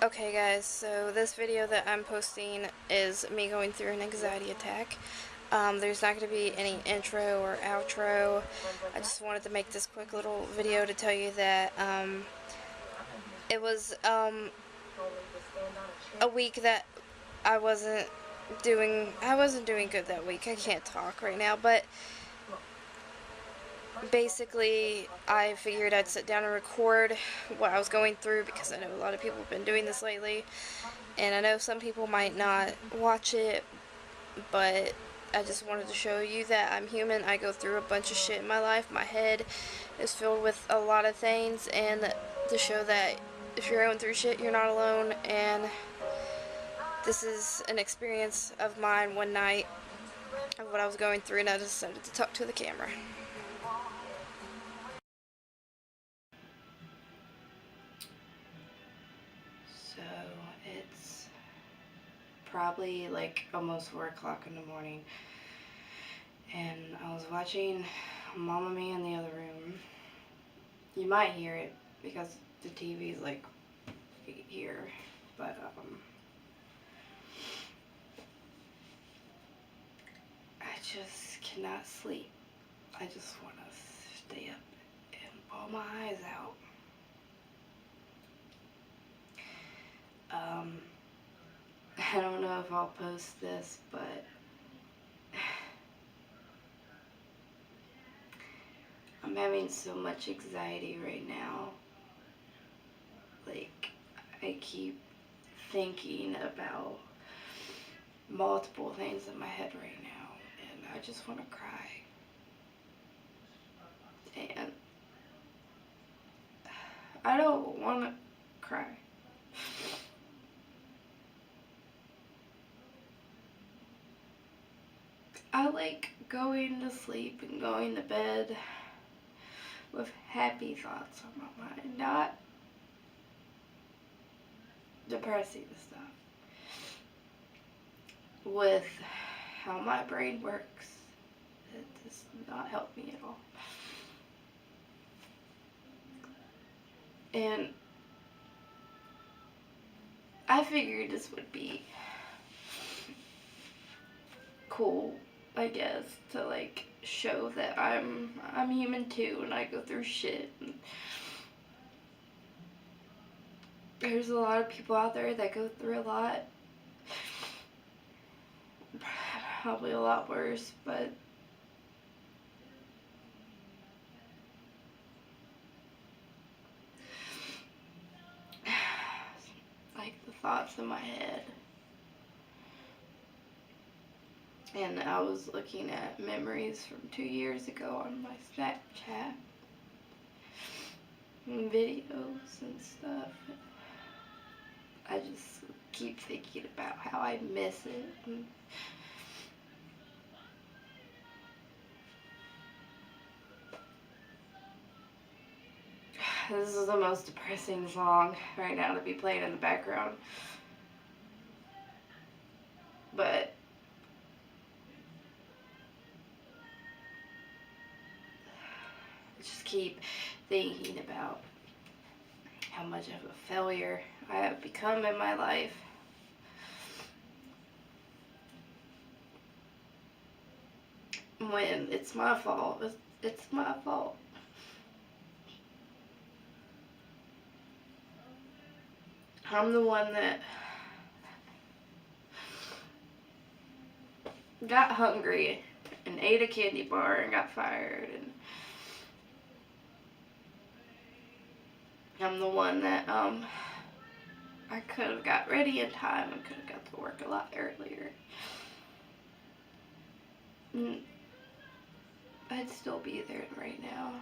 Okay guys, so this video that I'm posting is me going through an anxiety attack. There's not going to be any intro or outro. I just wanted to make this quick little video to tell you that it was a week that I wasn't doing good that week. I can't talk right now, but basically I figured I'd sit down and record what I was going through because I know a lot of people have been doing this lately. And I know some people might not watch it, but I just wanted to show you that I'm human. I go through a bunch of shit in my life. My head is filled with a lot of things, and to show that if you're going through shit, you're not alone. And this is an experience of mine one night of what I was going through, and I decided to talk to the camera. So it's probably like almost 4 o'clock in the morning, and I was watching Mamma Mia in the other room. You might hear it because the TV's like here, but I just cannot sleep. I just want to stay up and bawl my eyes out. I don't know if I'll post this, but I'm having so much anxiety right now. Like, I keep thinking about multiple things in my head right now, and I just want to cry. And I don't want to cry. I like going to sleep and going to bed with happy thoughts on my mind, not depressing stuff. With how my brain works, it does not help me at all. And I figured this would be cool, I guess, to like show that I'm human too, and I go through shit. And there's a lot of people out there that go through a lot, probably a lot worse, but like the thoughts in my head. And I was looking at memories from 2 years ago on my Snapchat and videos and stuff. I just keep thinking about how I miss it. And this is the most depressing song right now to be playing in the background. But I just keep thinking about how much of a failure I have become in my life. When it's my fault, it's my fault. I'm the one that got hungry and ate a candy bar and got fired, and I'm the one that I could have got ready in time and could have got to work a lot earlier. And I'd still be there right now.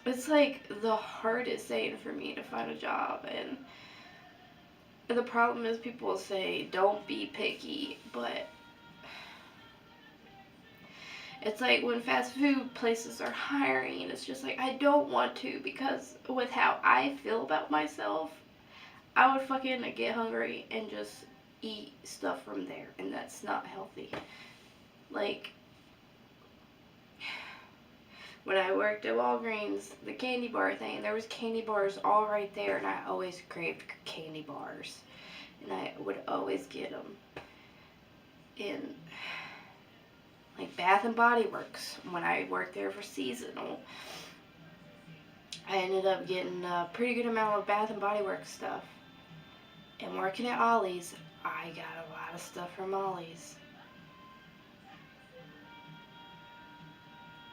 It's like the hardest thing for me to find a job, and the problem is people say don't be picky, but it's like when fast food places are hiring, it's just like I don't want to, because with how I feel about myself, I would fucking get hungry and just eat stuff from there, and that's not healthy. Like, When I worked at Walgreens, the candy bar thing, there was candy bars all right there, and I always craved candy bars. And I would always get them. And like Bath and Body Works, when I worked there for seasonal, I ended up getting a pretty good amount of Bath and Body Works stuff. And working at Ollie's, I got a lot of stuff from Ollie's.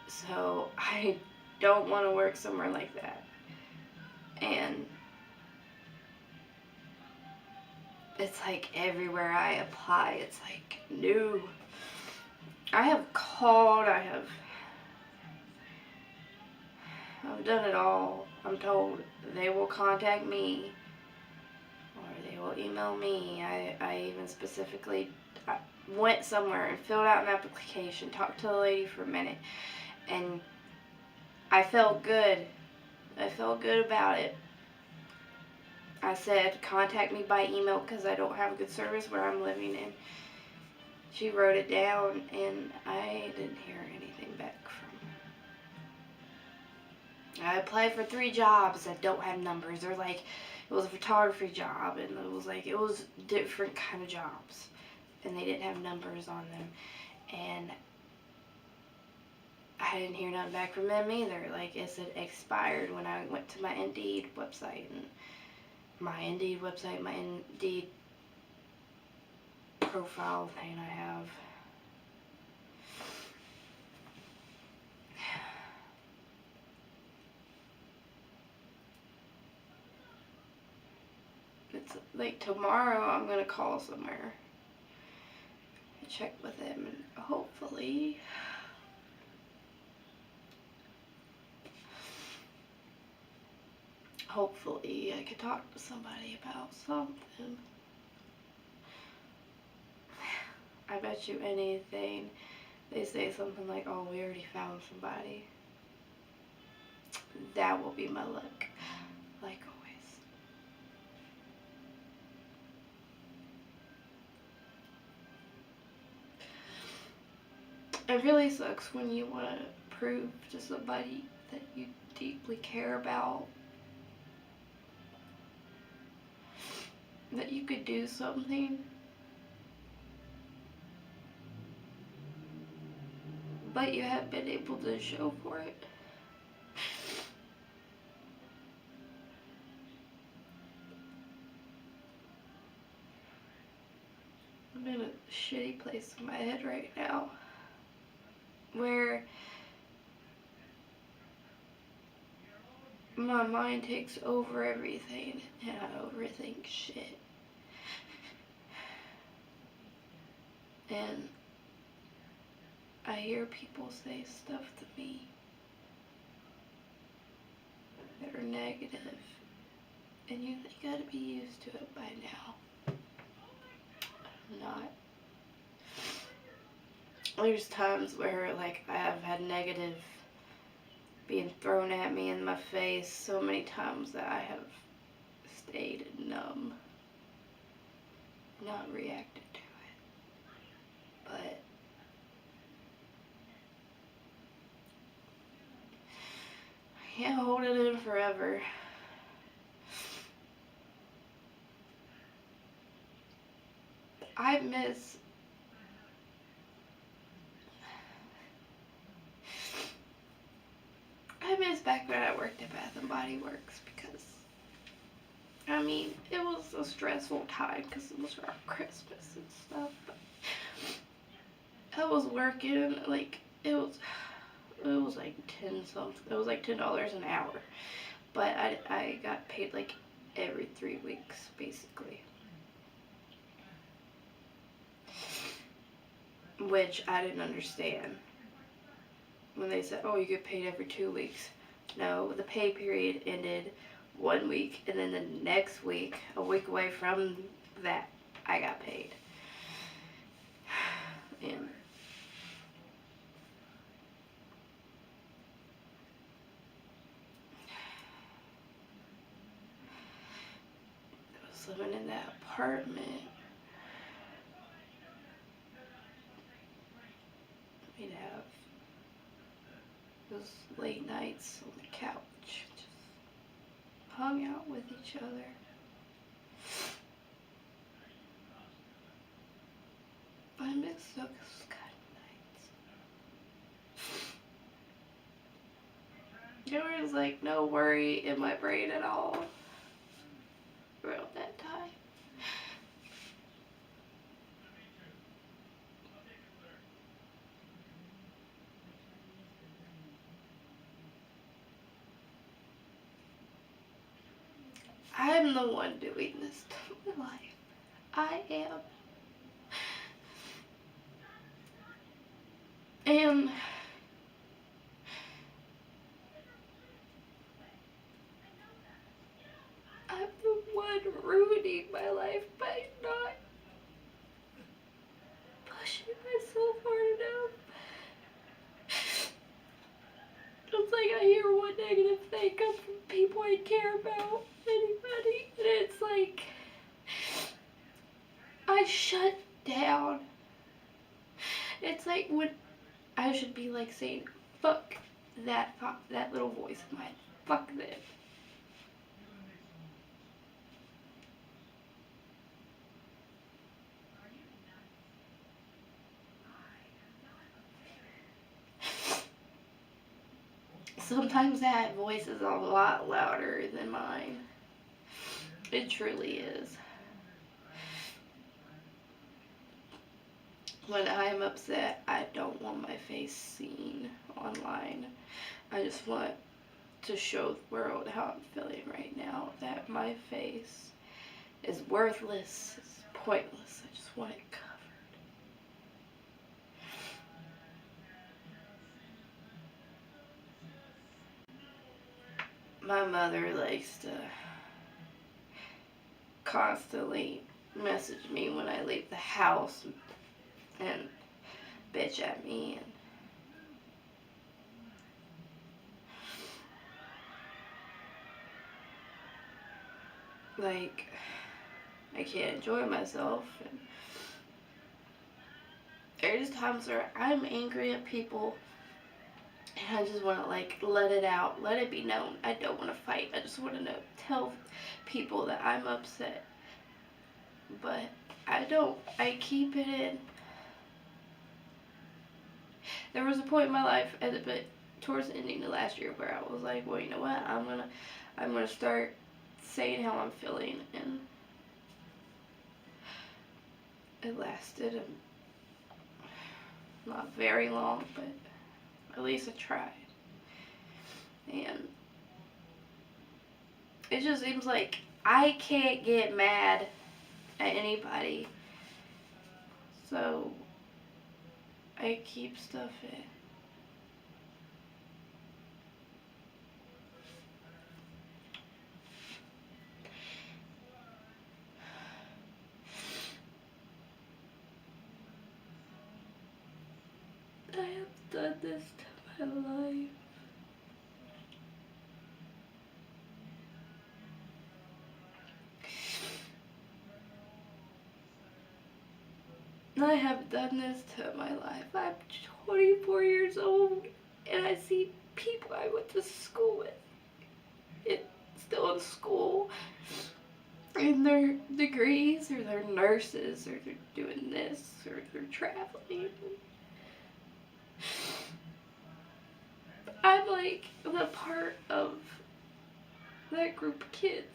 So I don't want to work somewhere like that. And it's like everywhere I apply, it's like, no. I have called, I've done it all. I'm told they will contact me or they will email me. I even specifically went somewhere and filled out an application, talked to the lady for a minute, and I felt good. I felt good about it. I said, contact me by email because I don't have good service where I'm living in. She wrote it down, and I didn't hear anything back from her. I applied for 3 jobs that don't have numbers. They're like, it was a photography job, and it was different kind of jobs, and they didn't have numbers on them, and I didn't hear nothing back from them either. Like, it said expired when I went to my Indeed website, and my Indeed website, my Indeed profile thing I have. It's like tomorrow I'm gonna call somewhere, check with them, and hopefully I could talk to somebody about something. I bet you anything they say something like, oh, we already found somebody. That will be my luck, like always. It really sucks when you want to prove to somebody that you deeply care about that you could do something, but you haven't been able to show for it. I'm in a shitty place in my head right now where my mind takes over everything and I overthink shit. And I hear people say stuff to me that are negative, and you think I'd be used to it by now. I'm not. There's times where, like, I have had negative being thrown at me in my face so many times that I have stayed numb, not reacted to it. But I can't hold it in forever. I miss back when I worked at Bath and Body Works because, I mean, it was a stressful time because it was around Christmas and stuff. But I was working, like, it was like $10 an hour. But I got paid like every 3 weeks, basically. Which I didn't understand. When they said, oh, you get paid every 2 weeks. No, the pay period ended 1 week, and then the next week, a week away from that, I got paid. And I was living in that apartment. We'd have, late nights on the couch, just hung out with each other. I miss those kind of nights. There was like no worry in my brain at all around that time. I'm the one doing this to my life. I am. And I'm the one ruining my life by not pushing myself hard enough. It's like I hear one negative thing come from people I care about, anybody, and it's like I shut down. It's like when I should be like saying, fuck that little voice in my head. Fuck them. Sometimes that voice is a lot louder than mine. It truly is. When I'm upset, I don't want my face seen online. I just want to show the world how I'm feeling right now. That my face is worthless, it's pointless. I just want it covered. My mother likes to constantly message me when I leave the house and bitch at me, and like I can't enjoy myself, and there's times where I'm angry at people and I just want to like let it out, let it be known. I don't want to fight. I just want to tell people that I'm upset, but I don't. I keep it in. There was a point in my life, but towards the ending of last year, where I was like, well, you know what? I'm gonna start saying how I'm feeling, and it lasted not very long, but at least I tried. And it just seems like I can't get mad at anybody, so I keep stuff in. I have done this to my life. I have done this to my life. I'm 24 years old, and I see people I went to school with, still in school, in their degrees, or they're nurses, or they're doing this, or they're traveling. I'm like the part of that group of kids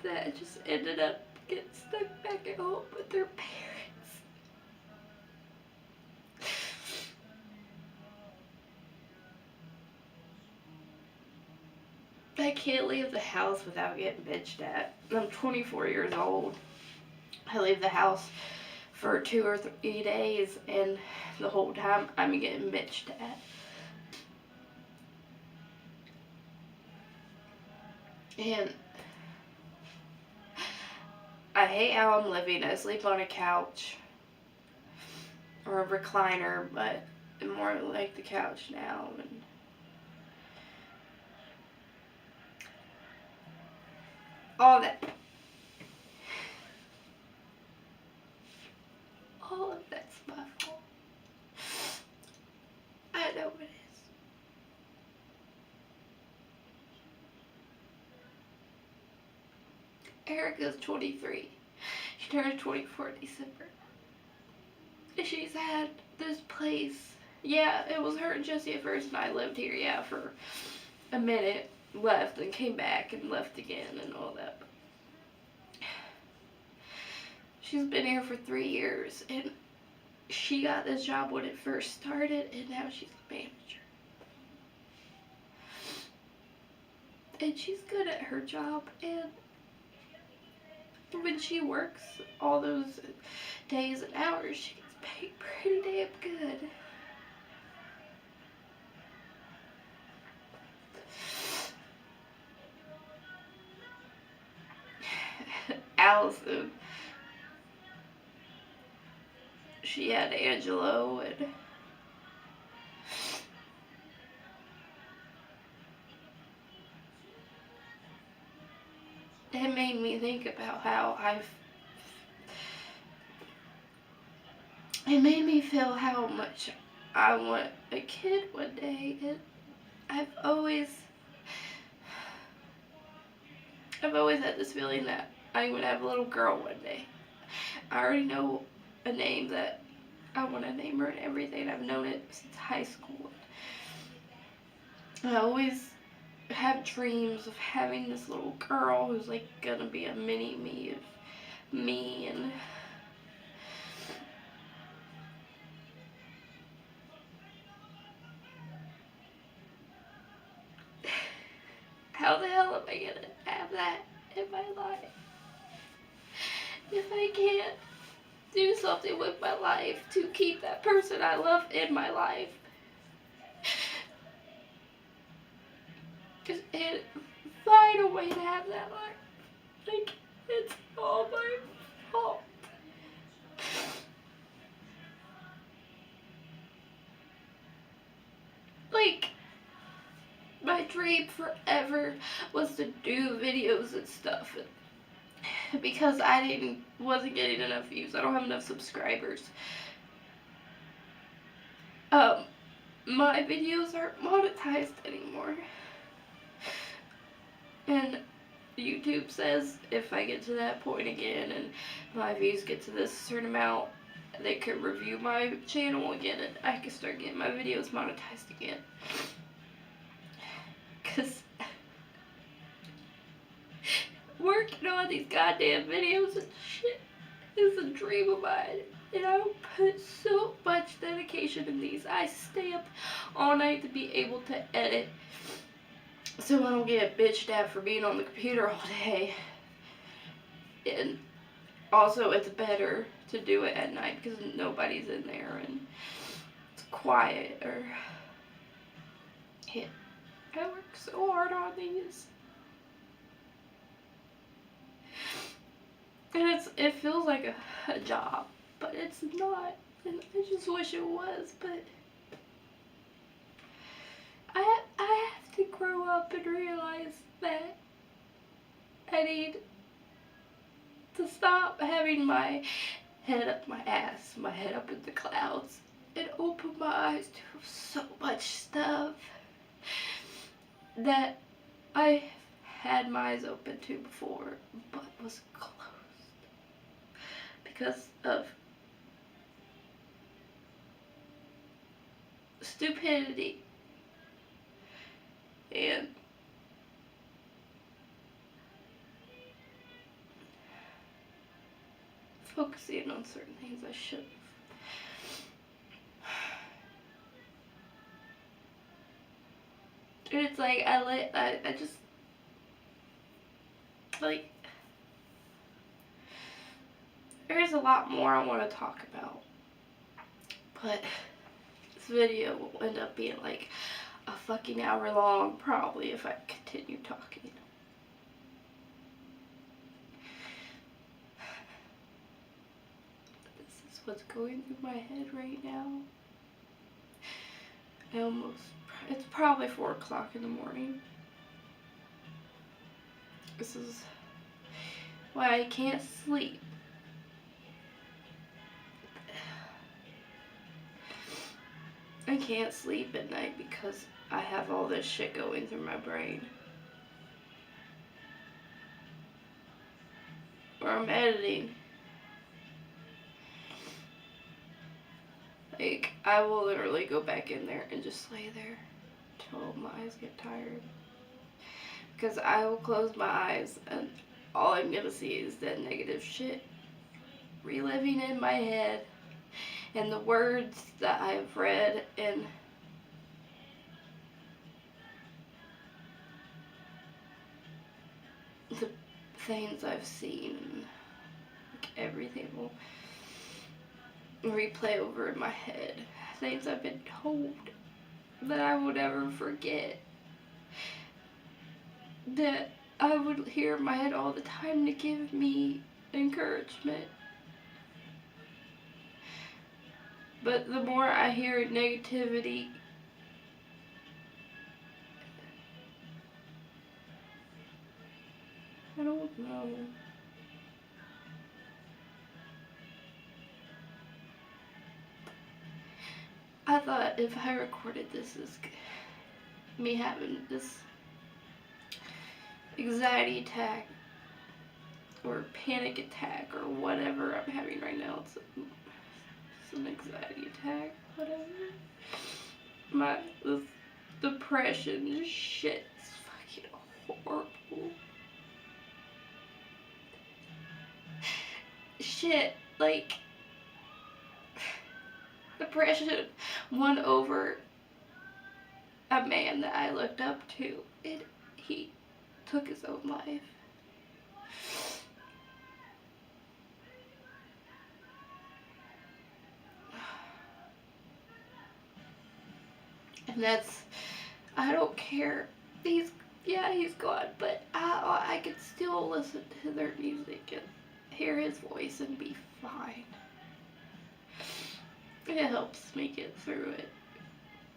that just ended up getting stuck back at home with their parents. I can't leave the house without getting bitched at. I'm 24 years old. I leave the house for 2 or 3 days, and the whole time I'm getting bitched at. And I hate how I'm living. I sleep on a couch or a recliner, but I'm more like the couch now. And all that. All of that's my fault. I know it is. Erica's 23. She turned 24 in December. She's had this place. Yeah, it was her and Jesse at first, and I lived here, yeah, for a minute. Left and came back and left again and all that. She's been here for 3 years, and she got this job when it first started, and now she's a manager. And she's good at her job, and when she works all those days and hours, she gets paid pretty damn good. Allison, she had Angelo, and it made me think about how it made me feel how much I want a kid one day, and I've always had this feeling that I would have a little girl one day. I already know a name that I want to name her and everything. I've known it since high school. I always have dreams of having this little girl who's like gonna be a mini me of me, and how the hell am I gonna have that in my life if I can't do something with my life to keep that person I love in my life? And find a way to have that life. Like, it's all my fault. Like, my dream forever was to do videos and stuff, and because I wasn't getting enough views, I don't have enough subscribers. My videos aren't monetized anymore. And YouTube says if I get to that point again and my views get to this certain amount, they could review my channel again and I can start getting my videos monetized again. Cause working on these goddamn videos and shit is a dream of mine. And I put so much dedication in these. I stay up all night to be able to edit, so I don't get bitched at for being on the computer all day. And also, it's better to do it at night because nobody's in there and it's quiet. Or yeah, I work so hard on these, and it feels like a job, but it's not. And I just wish it was, but I have to grow up and realize that I need to stop having my head up my ass, my head up in the clouds, and open my eyes to so much stuff that I had my eyes open to before, but was closed because of stupidity and focusing on certain things I shouldn't. And it's like I just like, there's a lot more I want to talk about, but this video will end up being like a fucking hour long probably if I continue talking. This is what's going through my head right now. It's probably 4 o'clock in the morning. This is why I can't sleep. I can't sleep at night because I have all this shit going through my brain. or I'm editing, like, I will literally go back in there and just lay there till my eyes get tired. Because I will close my eyes and all I'm gonna see is that negative shit reliving in my head and the words that I've read and the things I've seen. Like, everything will replay over in my head. Things I've been told that I will never forget. That I would hear in my head all the time to give me encouragement. But the more I hear negativity, I don't know. I thought if I recorded this as me having this anxiety attack or panic attack or whatever I'm having right now, it's an anxiety attack, whatever. This depression shit is fucking horrible. Shit, like, depression won over a man that I looked up to, and he took his own life. And that's, I don't care. He's gone, but I can still listen to their music and hear his voice and be fine. It helps me get through it.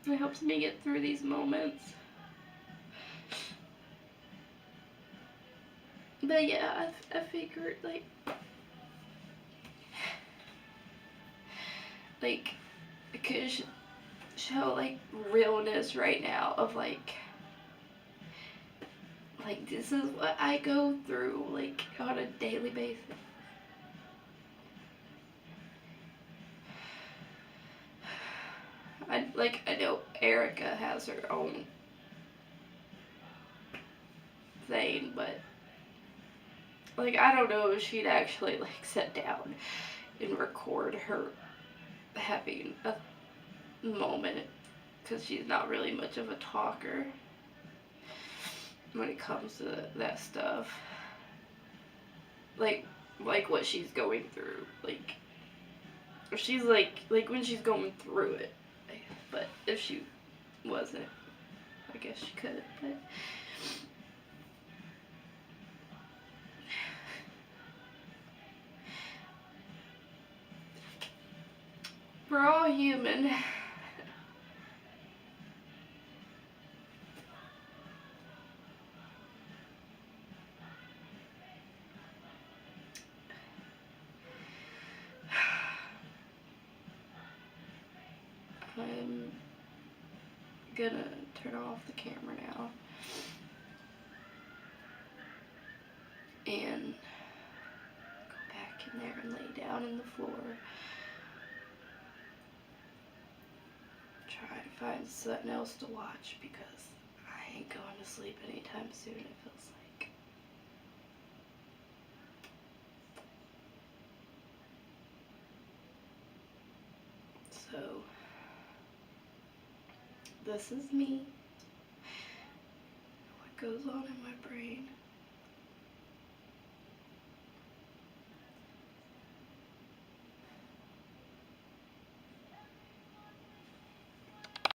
It helps me get through these moments. But yeah, I figured, like, I could show, like, realness right now of, like, this is what I go through, like, on a daily basis. I know Erica has her own thing, but, like, I don't know if she'd actually, like, sit down and record her having a moment, because she's not really much of a talker when it comes to that stuff. Like what she's going through, like, if she's like when she's going through it. But if she wasn't, I guess she could, but we're all human. I'm gonna turn off the camera now and go back in there and lay down on the floor. Try to find something else to watch because I ain't going to sleep anytime soon, it feels like. So, this is me. What goes on in my brain.